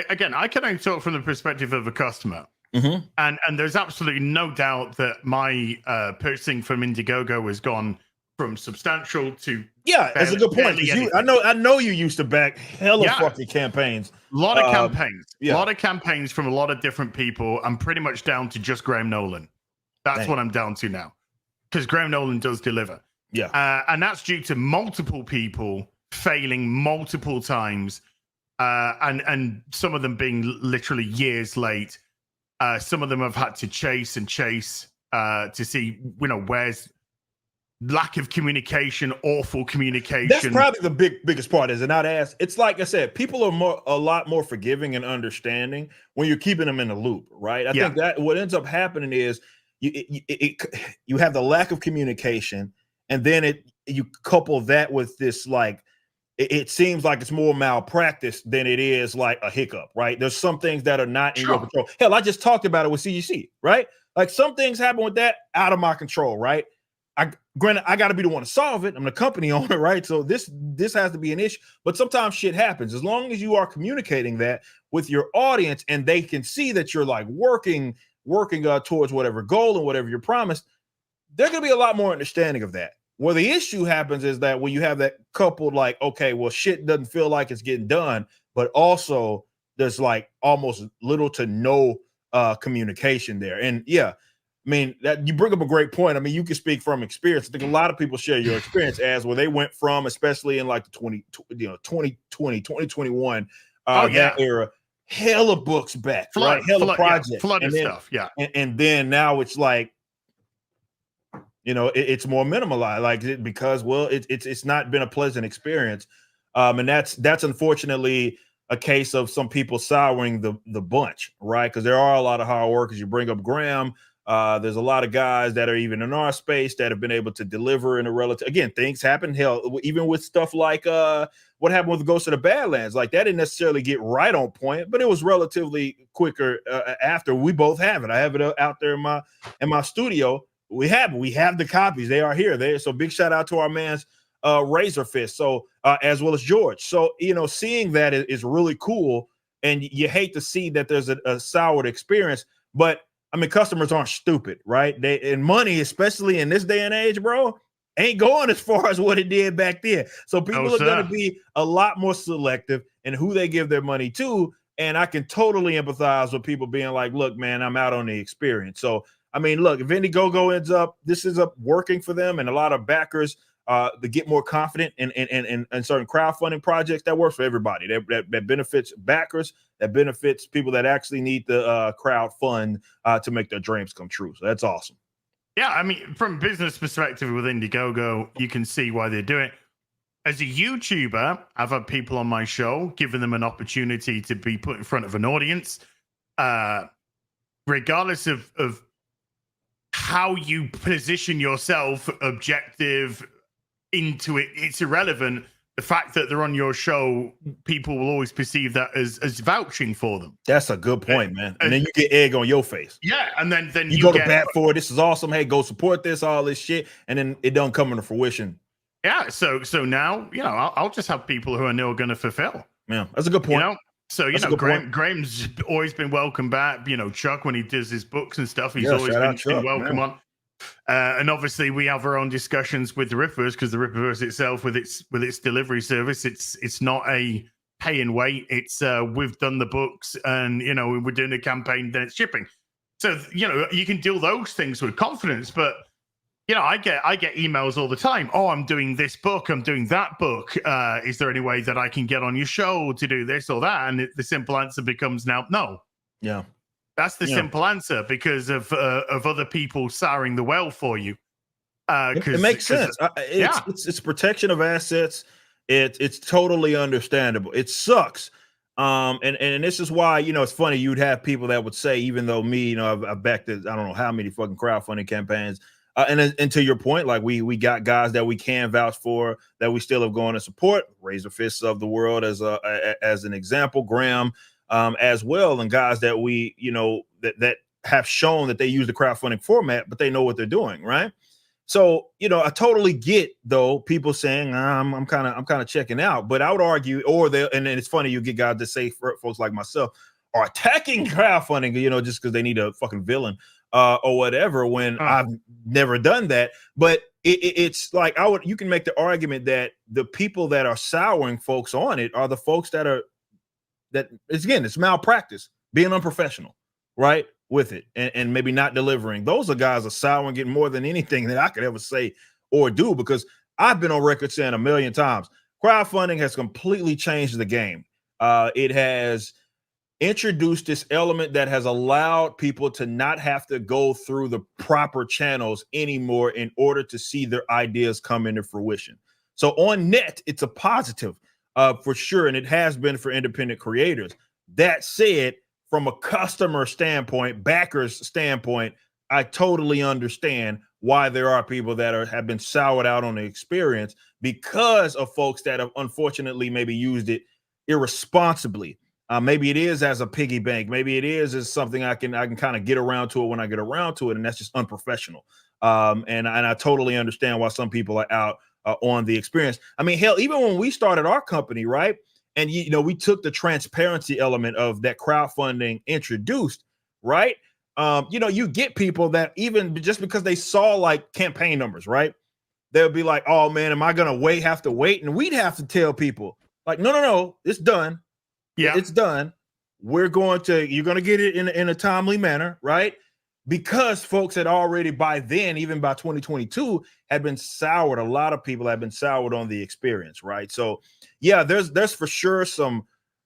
again, I can only talk from the perspective of a customer. Mm-hmm. And there's absolutely no doubt that my purchasing from Indiegogo has gone from substantial to That's a good point. I know you used to back hella fucking campaigns. A lot of campaigns. A lot of campaigns from a lot of different people. I'm pretty much down to just Graham Nolan. That's what I'm down to now. Because Graham Nolan does deliver. Yeah. And that's due to multiple people failing multiple times. And some of them being literally years late. Some of them have had to chase to see, where's lack of communication, awful communication. That's probably the biggest part, is it not? It's like I said, people are a lot more forgiving and understanding when you're keeping them in the loop, right? I think that what ends up happening is you have the lack of communication, and then you couple that with this, like, it seems like it's more malpractice than it is like a hiccup, right? There's some things that are not in your control. Hell, I just talked about it with CGC, right? Like, some things happen with that out of my control, right? Granted, I got to be the one to solve it. I'm the company owner, right? So this has to be an issue. But sometimes shit happens. As long as you are communicating that with your audience and they can see that you're like working towards whatever goal and whatever you're promised, they're going to be a lot more understanding of that. Where the issue happens is that when you have that coupled, like, okay, well, shit doesn't feel like it's getting done, but also there's like almost little to no communication there. And yeah, I mean, that you bring up a great point. I mean, you can speak from experience. I think a lot of people share your experience as where they went from, especially in like the 2020, 2021, that era, hella books back, right? Hella projects. Flood of stuff, And then now it's like, it's more minimalized, like, because, well, it's not been a pleasant experience. And that's unfortunately a case of some people souring the bunch, right? Because there are a lot of hard workers. You bring up Graham. There's a lot of guys that are even in our space that have been able to deliver in a relative. Again, things happen. Hell, even with stuff like what happened with the Ghost of the Badlands, like that didn't necessarily get right on point, but it was relatively quicker after. We both have it. I have it out there in my studio. We have the copies. They are here. So big shout out to our man's Razor Fist. So as well as George. So seeing that is really cool, and you hate to see that there's a soured experience, but I mean, customers aren't stupid, right? And money, especially in this day and age, bro, ain't going as far as what it did back then. So people are going to be a lot more selective in who they give their money to. And I can totally empathize with people being like, look, man, I'm out on the experience. So, I mean, look, if Indiegogo ends up working for them, and a lot of backers to get more confident in certain crowdfunding projects, that works for everybody. That benefits backers, that benefits people that actually need the crowd fund to make their dreams come true. So that's awesome. Yeah, I mean, from a business perspective with Indiegogo, you can see why they do it. As a YouTuber, I've had people on my show, giving them an opportunity to be put in front of an audience, regardless of how you position yourself, objective into it, it's irrelevant. The fact that they're on your show, people will always perceive that as vouching for them. That's a good point, man. And then you get egg on your face. Yeah, and then you go to bat for it. This is awesome. Hey, go support this, all this shit, and then it don't come into fruition. Yeah, so now I'll just have people who I know are going to fulfill. Yeah, that's a good point. So Graham's always been welcome back. Chuck, when he does his books and stuff, he's always been welcome on. And obviously, we have our own discussions with the Ripverse, because the Ripverse itself, with its delivery service, it's not a pay and wait. It's we've done the books, and we're doing a campaign, then it's shipping. So you can do those things with confidence. But I get emails all the time. Oh, I'm doing this book. I'm doing that book. Is there any way that I can get on your show to do this or that? And the simple answer becomes now, no. Yeah. That's the simple answer, because of other people souring the well for you. It makes sense. It's protection of assets. It's totally understandable. It sucks. And this is why, it's funny. You'd have people that would say, even though me, I've backed I don't know how many fucking crowdfunding campaigns. And to your point, like we got guys that we can vouch for, that we still have gone to support. Razor Fists of the world as an example, Graham. As well, and guys that we, that have shown that they use the crowdfunding format, but they know what they're doing, right? So, I totally get though people saying I'm kind of checking out, but I would argue, and then it's funny you get guys that say folks like myself are attacking crowdfunding, just because they need a fucking villain or whatever. When I've never done that, but it's like you can make the argument that the people that are souring folks on it are the folks it's malpractice, being unprofessional, right? With it and maybe not delivering. Those are guys are souring getting more than anything that I could ever say or do, because I've been on record saying a million times, crowdfunding has completely changed the game. It has introduced this element that has allowed people to not have to go through the proper channels anymore in order to see their ideas come into fruition. So on net, it's a positive for sure, and it has been for independent creators. That said, from a customer standpoint, backers standpoint, I totally understand why there are people that have been soured out on the experience because of folks that have unfortunately maybe used it irresponsibly. Maybe it is as a piggy bank. Maybe it is as something I can kind of get around to it when I get around to it, and that's just unprofessional. And I totally understand why some people are out on the experience. I mean, hell, even when we started our company, right? And, we took the transparency element of that crowdfunding introduced, right? You get people that even just because they saw like campaign numbers, right? They'll be like, oh man, am I going to have to wait? And we'd have to tell people like, no, it's done. Yeah, it's done. You're going to get it in a timely manner, right? Because folks had already by then, even by 2022, had been soured. A lot of people have been soured on the experience, right? So yeah, there's for sure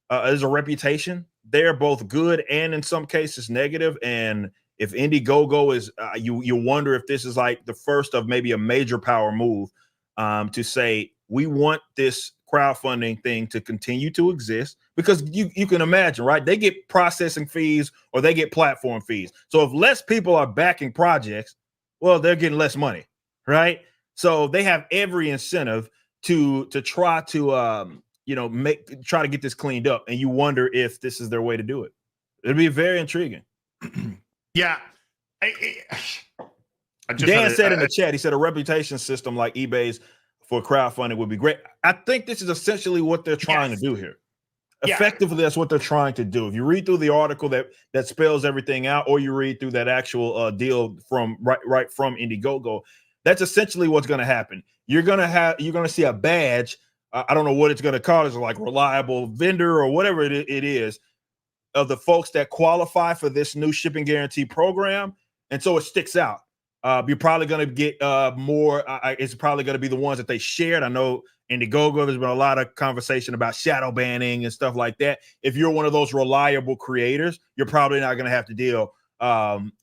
there's a reputation there, both good and in some cases negative. And if Indiegogo is, you wonder if this is like the first of maybe a major power move to say, we want this crowdfunding thing to continue to exist, because you can imagine, right? They get processing fees or they get platform fees. So if less people are backing projects, well, they're getting less money, right? So they have every incentive to try to try to get this cleaned up. And you wonder if this is their way to do it. It'd be very intriguing. Yeah. Dan said in the chat, he said a reputation system like eBay's for crowdfunding would be great. I think this is essentially what they're trying to do here. Effectively, that's what they're trying to do. If you read through the article that spells everything out, or you read through that actual deal from right from Indiegogo, that's essentially what's going to happen. You're going to see a badge. I don't know what it's going to call. It's like reliable vendor or whatever it is of the folks that qualify for this new shipping guarantee program, and so it sticks out. You're probably going to get more. It's probably going to be the ones that they shared. I know Indiegogo, there's been a lot of conversation about shadow banning and stuff like that. If you're one of those reliable creators, you're probably not going to have to deal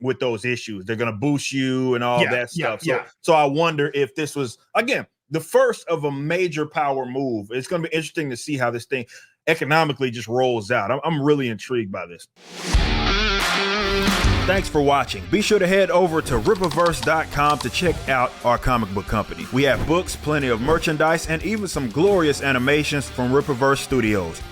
with those issues. They're going to boost you and all that stuff. So I wonder if this was, again, the first of a major power move. It's going to be interesting to see how this thing economically just rolls out. I'm really intrigued by this. Thanks for watching. Be sure to head over to Rippaverse.com to check out our comic book company. We have books, plenty of merchandise, and even some glorious animations from Rippaverse Studios.